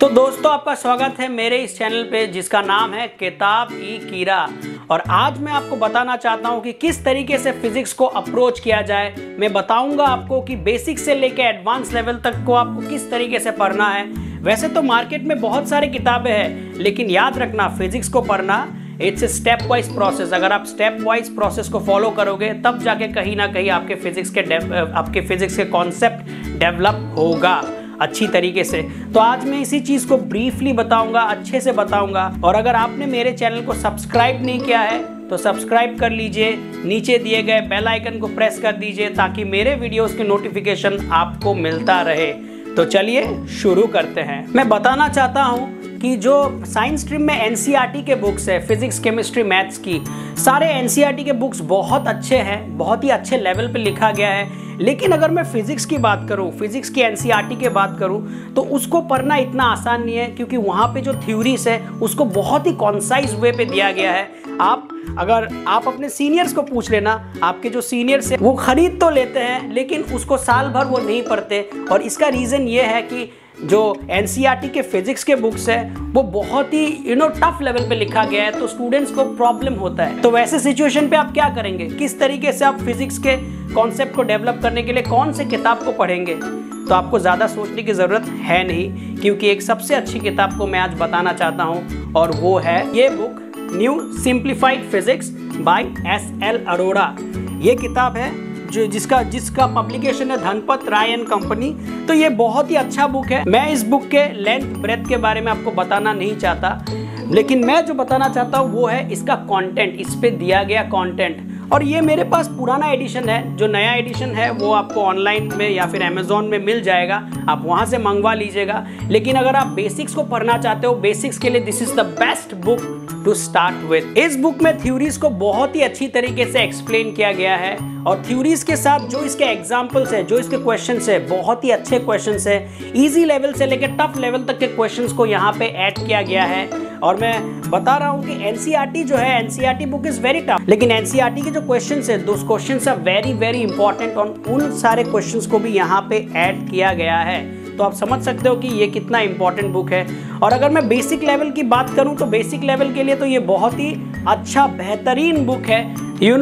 तो दोस्तों आपका स्वागत है मेरे इस चैनल पे जिसका नाम है किताब ई कीड़ा। और आज मैं आपको बताना चाहता हूँ कि किस तरीके से फिजिक्स को अप्रोच किया जाए। मैं बताऊंगा आपको कि बेसिक से लेकर एडवांस लेवल तक को आपको किस तरीके से पढ़ना है। वैसे तो मार्केट में बहुत सारी किताबें हैं, लेकिन याद रखना फिजिक्स को पढ़ना it's a step wise process. अगर आप स्टेप वाइज प्रोसेस को फॉलो करोगे तब जाके कहीं ना कहीं आपके फिजिक्स के कॉन्सेप्ट डेवलप होगा अच्छी तरीके से। तो आज मैं इसी चीज को ब्रीफली बताऊंगा, अच्छे से बताऊंगा। और अगर आपने मेरे चैनल को सब्सक्राइब नहीं किया है तो सब्सक्राइब कर लीजिए, नीचे दिए गए बेल आइकन को प्रेस कर दीजिए ताकि मेरे वीडियोस के नोटिफिकेशन आपको मिलता रहे। तो चलिए शुरू करते हैं। मैं बताना चाहता हूं कि जो साइंस स्ट्रीम में एनसीईआरटी के बुक्स है, फिजिक्स केमिस्ट्री मैथ्स की, सारे एनसीईआरटी के बुक्स बहुत अच्छे हैं, बहुत ही अच्छे लेवल पे लिखा गया है। लेकिन अगर मैं फिजिक्स की बात करूं, फिजिक्स की एनसीईआरटी की बात करूं, तो उसको पढ़ना इतना आसान नहीं है, क्योंकि वहां पे जो थ्योरीज है उसको बहुत ही कॉन्साइज वे पे दिया गया है। अगर आप अपने सीनियर्स को पूछ लेना, आपके जो सीनियर्स है वो खरीद तो लेते हैं लेकिन उसको साल भर वो नहीं पढ़ते। और इसका रीज़न ये है कि जो एनसीईआरटी के फिजिक्स के बुक्स है वो बहुत ही टफ लेवल पे लिखा गया है, तो स्टूडेंट्स को प्रॉब्लम होता है। तो वैसे सिचुएशन पे आप क्या करेंगे, किस तरीके से आप फिजिक्स के कॉन्सेप्ट को डेवलप करने के लिए कौन से किताब को पढ़ेंगे? तो आपको ज़्यादा सोचने की ज़रूरत है नहीं, क्योंकि एक सबसे अच्छी किताब को मैं आज बताना चाहता हूँ और वो है ये book, new simplified physics bye SL. Arora. ये किताब है जिसका पब्लिकेशन है धनपत राय एंड कंपनी। तो ये बहुत ही अच्छा बुक है। मैं इस बुक के लेंथ ब्रेथ के बारे में आपको बताना नहीं चाहता, लेकिन मैं जो बताना चाहता हूँ वो है इसका कंटेंट, इस पे दिया गया कंटेंट। और ये मेरे पास पुराना एडिशन है, जो नया एडिशन है वो आपको ऑनलाइन में या फिर अमेजोन में मिल जाएगा, आप वहाँ से मंगवा लीजिएगा। लेकिन अगर आप बेसिक्स को पढ़ना चाहते हो, बेसिक्स के लिए this is the best book to start with. इस बुक में थ्योरीज को बहुत ही अच्छी तरीके से एक्सप्लेन किया गया है, और थ्योरीज के साथ जो इसके एग्जाम्पल्स है, जो इसके क्वेश्चंस है, बहुत ही अच्छे क्वेश्चंस है। इजी लेवल से लेकर टफ लेवल तक के क्वेश्चंस को यहाँ पे ऐड किया गया है। और मैं बता रहा हूँ कि एनसीईआरटी जो है, NCERT book is very tough, लेकिन एनसीईआरटी के जो क्वेश्चंस है, those questions are very very important, और उन सारे क्वेश्चंस को भी यहाँ पे ऐड किया गया है। तो आप समझ सकते हो कि ये कितना इंपॉर्टेंट बुक है। और अगर मैं बेसिक लेवल की बात करूं तो बेसिक लेवल के लिए तो ये बहुत ही अच्छा बेहतरीन बुक है।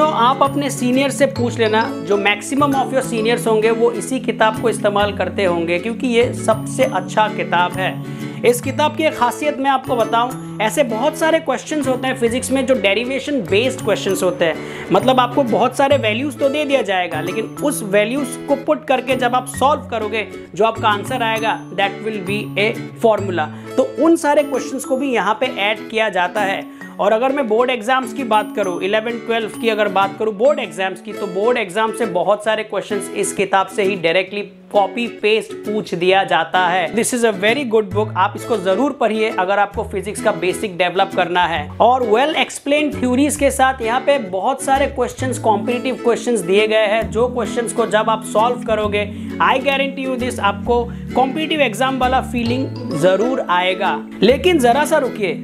आप अपने सीनियर से पूछ लेना, जो मैक्सिमम ऑफ योर सीनियर्स होंगे वो इसी किताब को इस्तेमाल करते होंगे, क्योंकि ये सबसे अच्छा किताब है। इस किताब की एक खासियत मैं आपको बताऊं, ऐसे बहुत सारे क्वेश्चंस होते हैं फिजिक्स में जो डेरिवेशन बेस्ड क्वेश्चंस होते हैं। मतलब आपको बहुत सारे वैल्यूज तो दे दिया जाएगा, लेकिन उस वैल्यूज को पुट करके जब आप सॉल्व करोगे, जो आपका आंसर आएगा that will be a formula. तो उन सारे क्वेश्चंस को भी यहाँ पे ऐड किया जाता है। और अगर मैं बोर्ड एग्जाम्स की बात करूं, 11-12 की अगर बात करूं बोर्ड एग्जाम्स की, तो बोर्ड एग्जाम से बहुत सारे क्वेश्चंस इस किताब से ही डायरेक्टली कॉपी पेस्ट पूछ दिया जाता है। This is a very good book, आप इसको जरूर पढ़िए अगर आपको फिजिक्स का बेसिक डेवलप करना है। और वेल एक्सप्लेन थ्योरीज के साथ यहाँ पे बहुत सारे क्वेश्चंस, कॉम्पिटिटिव क्वेश्चंस दिए गए हैं, जो क्वेश्चंस को जब आप सॉल्व करोगे, आई गारंटी यू दिस, आपको कॉम्पिटिटिव एग्जाम वाला फीलिंग जरूर आएगा। लेकिन जरा सा रुकिए,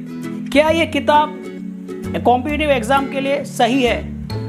क्या ये किताब कॉम्पिटिटिव एग्जाम के लिए सही है?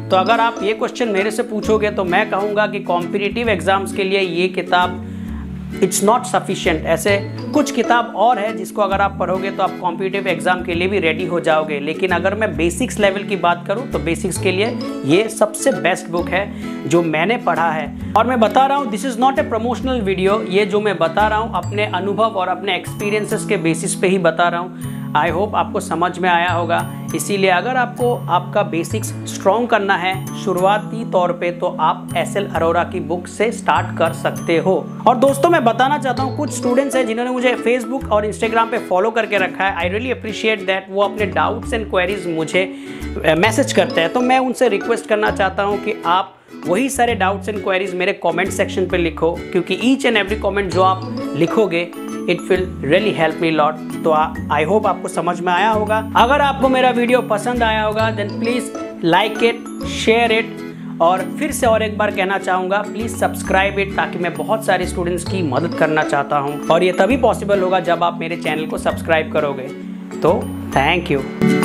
तो अगर आप ये क्वेश्चन मेरे से पूछोगे तो मैं कहूँगा कि कॉम्पिटिटिव एग्जाम्स के लिए ये किताब इट्स नॉट सफिशिएंट। ऐसे कुछ किताब और है जिसको अगर आप पढ़ोगे तो आप कॉम्पिटिटिव एग्जाम के लिए भी रेडी हो जाओगे। लेकिन अगर मैं बेसिक्स लेवल की बात करूं तो बेसिक्स के लिए ये सबसे बेस्ट बुक है जो मैंने पढ़ा है। और मैं बता रहा हूं, this is not a promotional video, ये जो मैं बता रहा हूं अपने अनुभव और अपने एक्सपीरियंसेस के बेसिस पे ही बता रहा हूं। आई होप आपको समझ में आया होगा। इसीलिए अगर आपको आपका बेसिक्स स्ट्रॉन्ग करना है शुरुआती तौर पे, तो आप एस.एल. अरोड़ा की बुक से स्टार्ट कर सकते हो। और दोस्तों मैं बताना चाहता हूँ, कुछ स्टूडेंट्स हैं जिन्होंने मुझे फेसबुक और इंस्टाग्राम पे फॉलो करके रखा है। I really appreciate that. वो अपने डाउट्स एंड क्वेरीज मुझे मैसेज करते हैं, तो मैं उनसे रिक्वेस्ट करना चाहता हूँ कि आप वही सारे डाउट्स एंड क्वेरीज मेरे कमेंट सेक्शन पे लिखो, क्योंकि ईच एंड एवरी कमेंट जो आप लिखोगे it will really help me lot. तो आई होप आपको समझ में आया होगा। अगर आपको मेरा वीडियो पसंद आया होगा then please like it, share it, और फिर से और एक बार कहना चाहूँगा प्लीज सब्सक्राइब इट, ताकि मैं बहुत सारे स्टूडेंट्स की मदद करना चाहता हूँ। और ये तभी पॉसिबल होगा जब आप मेरे चैनल को सब्सक्राइब करोगे। तो थैंक यू।